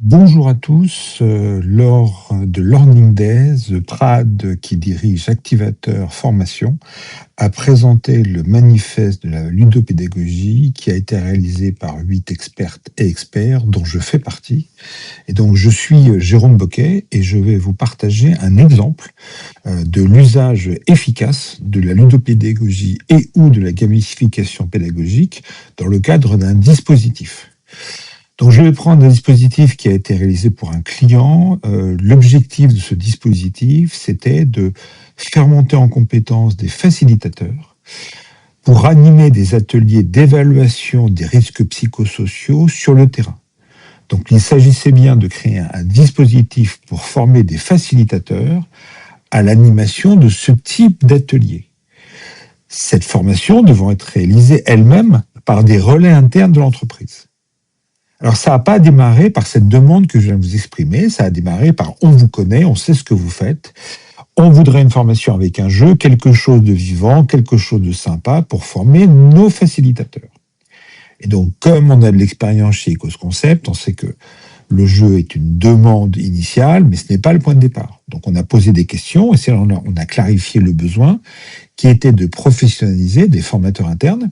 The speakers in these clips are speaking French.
Bonjour à tous. Lors de Learning Days, Prad, qui dirige Activateur Formation, a présenté le manifeste de la ludopédagogie qui a été réalisé par 8 expertes et experts, dont je fais partie. Et donc, je suis Jérôme Boquet et je vais vous partager un exemple de l'usage efficace de la ludopédagogie et ou de la gamification pédagogique dans le cadre d'un dispositif. Donc, je vais prendre un dispositif qui a été réalisé pour un client. L'objectif de ce dispositif, c'était de faire monter en compétence des facilitateurs pour animer des ateliers d'évaluation des risques psychosociaux sur le terrain. Donc, il s'agissait bien de créer un dispositif pour former des facilitateurs à l'animation de ce type d'atelier. Cette formation devant être réalisée elle-même par des relais internes de l'entreprise. Alors, ça n'a pas démarré par cette demande que je viens de vous exprimer, ça a démarré par on vous connaît, on sait ce que vous faites, on voudrait une formation avec un jeu, quelque chose de vivant, quelque chose de sympa pour former nos facilitateurs. Et donc, comme on a de l'expérience chez Ecos Concept, on sait que le jeu est une demande initiale, mais ce n'est pas le point de départ. Donc, on a posé des questions et c'est là on a clarifié le besoin qui était de professionnaliser des formateurs internes,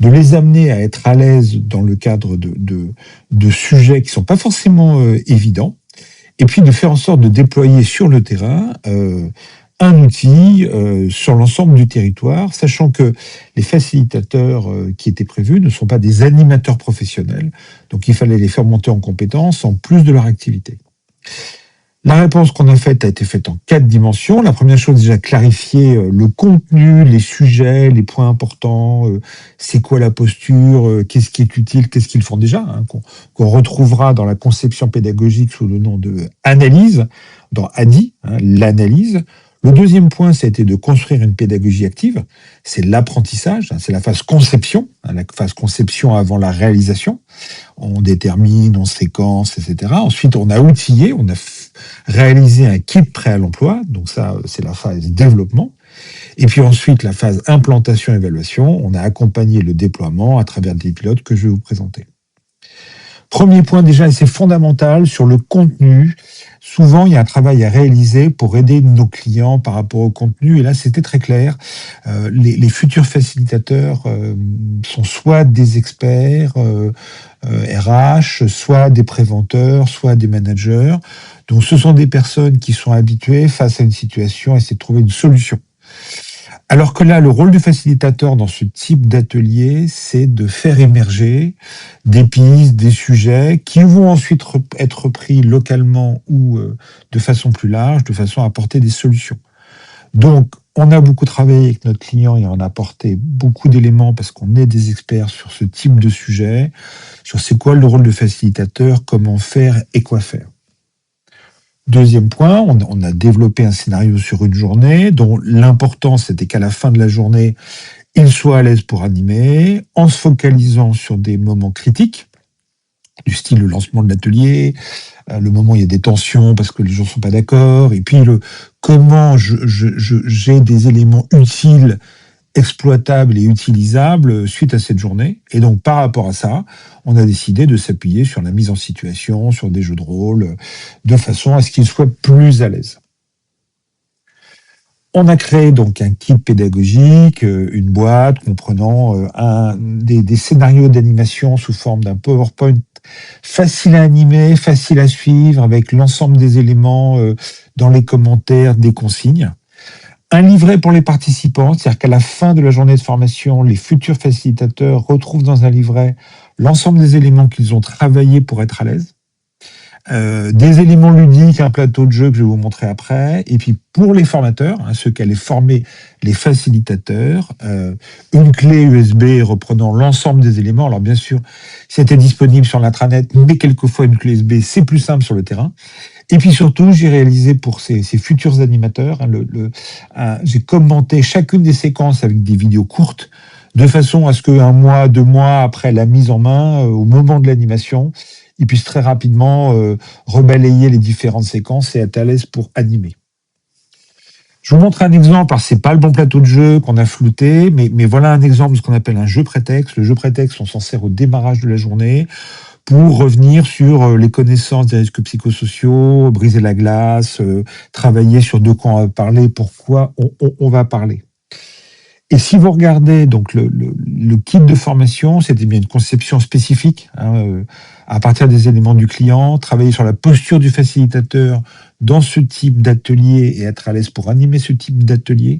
de les amener à être à l'aise dans le cadre de sujets qui ne sont pas forcément évidents, et puis de faire en sorte de déployer sur le terrain un outil sur l'ensemble du territoire, sachant que les facilitateurs qui étaient prévus ne sont pas des animateurs professionnels, donc il fallait les faire monter en compétences en plus de leur activité. La réponse qu'on a faite a été faite en 4 dimensions. La première chose, déjà clarifier le contenu, les sujets, les points importants, c'est quoi la posture, qu'est-ce qui est utile, qu'est-ce qu'ils font déjà, hein, qu'on retrouvera dans la conception pédagogique sous le nom de analyse, dans ADI, hein, l'analyse. Le deuxième point, ça a été de construire une pédagogie active. C'est l'apprentissage, hein, c'est la phase conception, hein, la phase conception avant la réalisation. On détermine, on séquence, etc. Ensuite, on a outillé, on a réalisé un kit prêt à l'emploi. Donc ça, c'est la phase développement. Et puis ensuite, la phase implantation-évaluation. On a accompagné le déploiement à travers des pilotes que je vais vous présenter. Premier point déjà, et c'est fondamental, sur le contenu. Souvent, il y a un travail à réaliser pour aider nos clients par rapport au contenu. Et là, c'était très clair. Les futurs facilitateurs sont soit des experts RH, soit des préventeurs, soit des managers. Donc, ce sont des personnes qui sont habituées face à une situation à essayer de trouver une solution. Alors que là, le rôle du facilitateur dans ce type d'atelier, c'est de faire émerger des pistes, des sujets qui vont ensuite être repris localement ou de façon plus large, de façon à apporter des solutions. Donc, on a beaucoup travaillé avec notre client et on a apporté beaucoup d'éléments parce qu'on est des experts sur ce type de sujet, sur c'est quoi le rôle de facilitateur, comment faire et quoi faire. Deuxième point, on a développé un scénario sur une journée dont l'important c'était qu'à la fin de la journée, il soit à l'aise pour animer, en se focalisant sur des moments critiques, du style le lancement de l'atelier, le moment où il y a des tensions parce que les gens ne sont pas d'accord, et puis comment j'ai des éléments utiles, exploitables et utilisables suite à cette journée. Et donc, par rapport à ça, on a décidé de s'appuyer sur la mise en situation, sur des jeux de rôle, de façon à ce qu'ils soient plus à l'aise. On a créé donc un kit pédagogique, une boîte comprenant des scénarios d'animation sous forme d'un PowerPoint facile à animer, facile à suivre, avec l'ensemble des éléments dans les commentaires, des consignes. Un livret pour les participants, c'est-à-dire qu'à la fin de la journée de formation, les futurs facilitateurs retrouvent dans un livret l'ensemble des éléments qu'ils ont travaillés pour être à l'aise. Des éléments ludiques, un plateau de jeu que je vais vous montrer après, et puis pour les formateurs, hein, ceux qui allaient former les facilitateurs, une clé USB reprenant l'ensemble des éléments. Alors bien sûr, c'était disponible sur l'intranet, mais quelquefois une clé USB, c'est plus simple sur le terrain. Et puis surtout, j'ai réalisé pour ces futurs animateurs, hein, j'ai commenté chacune des séquences avec des vidéos courtes, de façon à ce qu'un mois, 2 mois après la mise en main, au moment de l'animation, ils puissent très rapidement rebalayer les différentes séquences et être à l'aise pour animer. Je vous montre un exemple, alors c'est pas le bon plateau de jeu qu'on a flouté, mais voilà un exemple de ce qu'on appelle un jeu prétexte. Le jeu prétexte, on s'en sert au démarrage de la journée pour revenir sur les connaissances des risques psychosociaux, briser la glace, travailler sur de quoi on va parler, pourquoi on va parler. Et si vous regardez donc le kit de formation, c'était bien une conception spécifique, à partir des éléments du client, travailler sur la posture du facilitateur dans ce type d'atelier et être à l'aise pour animer ce type d'atelier,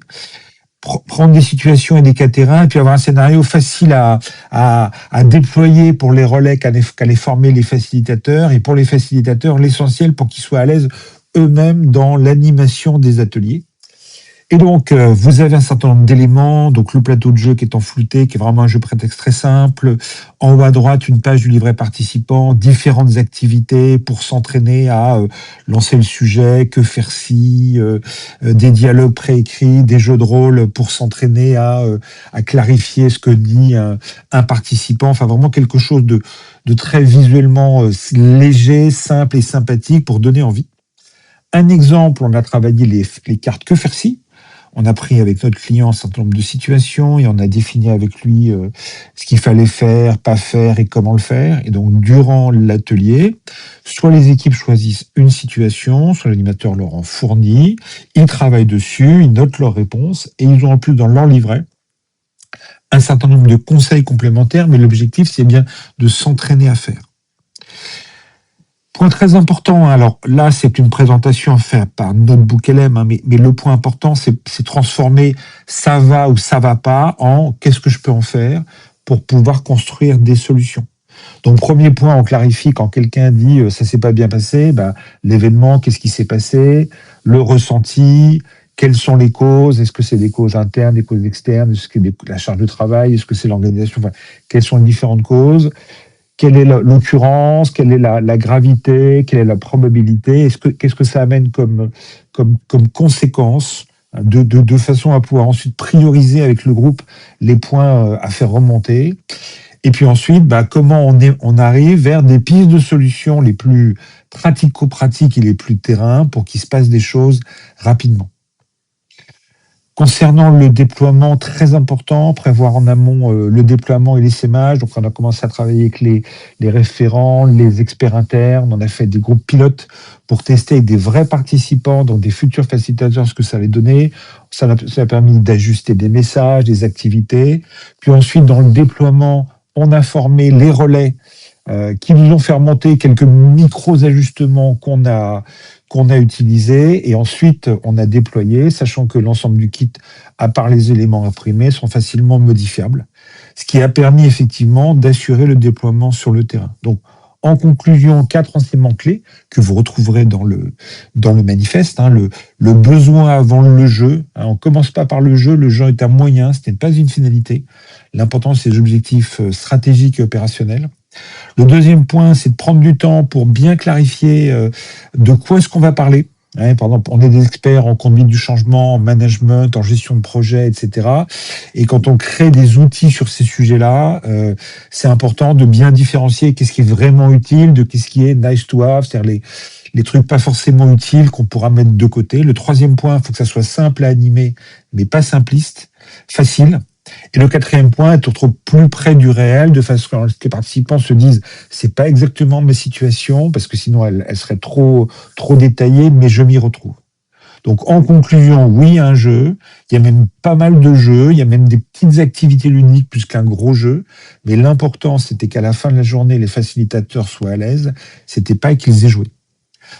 prendre des situations et des cas terrain, et puis avoir un scénario facile à déployer pour les relais qu'allaient former les facilitateurs, et pour les facilitateurs, l'essentiel pour qu'ils soient à l'aise eux-mêmes dans l'animation des ateliers. Et donc, vous avez un certain nombre d'éléments, donc le plateau de jeu qui est enflouté, qui est vraiment un jeu prétexte très simple. En haut à droite, une page du livret participant, différentes activités pour s'entraîner à lancer le sujet, que faire si, des dialogues préécrits, des jeux de rôle pour s'entraîner à clarifier ce que dit un participant. Enfin, vraiment quelque chose de très visuellement léger, simple et sympathique pour donner envie. Un exemple, on a travaillé les cartes que faire si. On a pris avec notre client un certain nombre de situations et on a défini avec lui ce qu'il fallait faire, pas faire et comment le faire. Et donc, durant l'atelier, soit les équipes choisissent une situation, soit l'animateur leur en fournit, ils travaillent dessus, ils notent leurs réponses et ils ont en plus dans leur livret un certain nombre de conseils complémentaires, mais l'objectif, c'est bien de s'entraîner à faire. Point très important, alors là c'est une présentation faite par Notebook LM, mais le point important c'est transformer ça va ou ça va pas en qu'est-ce que je peux en faire pour pouvoir construire des solutions. Donc premier point, on clarifie quand quelqu'un dit ça s'est pas bien passé, l'événement, qu'est-ce qui s'est passé, le ressenti, quelles sont les causes, est-ce que c'est des causes internes, des causes externes, est-ce que c'est la charge de travail, est-ce que c'est l'organisation, enfin, quelles sont les différentes causes. Quelle est l'occurrence, quelle est la gravité, quelle est la probabilité, qu'est-ce que ça amène comme conséquence, de façon à pouvoir ensuite prioriser avec le groupe les points à faire remonter. Et puis ensuite, comment on arrive vers des pistes de solutions les plus pratico-pratiques et les plus terrain pour qu'il se passe des choses rapidement. Concernant le déploiement, très important, prévoir en amont le déploiement et l'essaimage. Donc, on a commencé à travailler avec les référents, les experts internes. On a fait des groupes pilotes pour tester avec des vrais participants, donc des futurs facilitateurs, ce que ça allait donner. Ça a permis d'ajuster des messages, des activités. Puis ensuite, dans le déploiement, on a formé les relais qui nous ont fait remonter quelques micro-ajustements qu'on a utilisés, et ensuite on a déployé, sachant que l'ensemble du kit, à part les éléments imprimés, sont facilement modifiables, ce qui a permis effectivement d'assurer le déploiement sur le terrain. Donc, en conclusion, 4 enseignements clés que vous retrouverez dans le manifeste. Le besoin avant le jeu. On ne commence pas par le jeu est un moyen, ce n'est pas une finalité. L'important, c'est les objectifs stratégiques et opérationnels. Le deuxième point, c'est de prendre du temps pour bien clarifier de quoi est-ce qu'on va parler. Par exemple, on est des experts en conduite du changement, en management, en gestion de projet, etc. Et quand on crée des outils sur ces sujets-là, c'est important de bien différencier qu'est-ce qui est vraiment utile de qu'est-ce qui est nice to have, c'est-à-dire les trucs pas forcément utiles qu'on pourra mettre de côté. Le troisième point, il faut que ça soit simple à animer, mais pas simpliste, facile. Et le quatrième point, être plus près du réel, de façon à ce que les participants se disent c'est pas exactement ma situation, parce que sinon elle serait trop détaillée, mais je m'y retrouve. Donc en conclusion, oui, un jeu, il y a même pas mal de jeux, il y a même des petites activités ludiques plus qu'un gros jeu, mais l'important c'était qu'à la fin de la journée, les facilitateurs soient à l'aise, c'était pas qu'ils aient joué.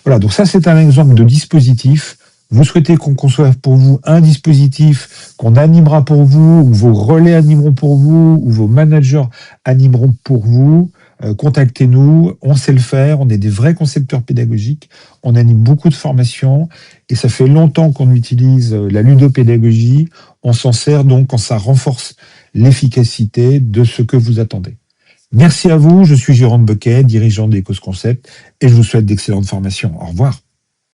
Voilà, donc ça c'est un exemple de dispositif. Vous souhaitez qu'on conçoive pour vous un dispositif qu'on animera pour vous, ou vos relais animeront pour vous, ou vos managers animeront pour vous, contactez-nous, on sait le faire, on est des vrais concepteurs pédagogiques, on anime beaucoup de formations, et ça fait longtemps qu'on utilise la ludopédagogie, on s'en sert donc quand ça renforce l'efficacité de ce que vous attendez. Merci à vous, je suis Jérôme Bequet, dirigeant d'Ecos Concept, et je vous souhaite d'excellentes formations. Au revoir.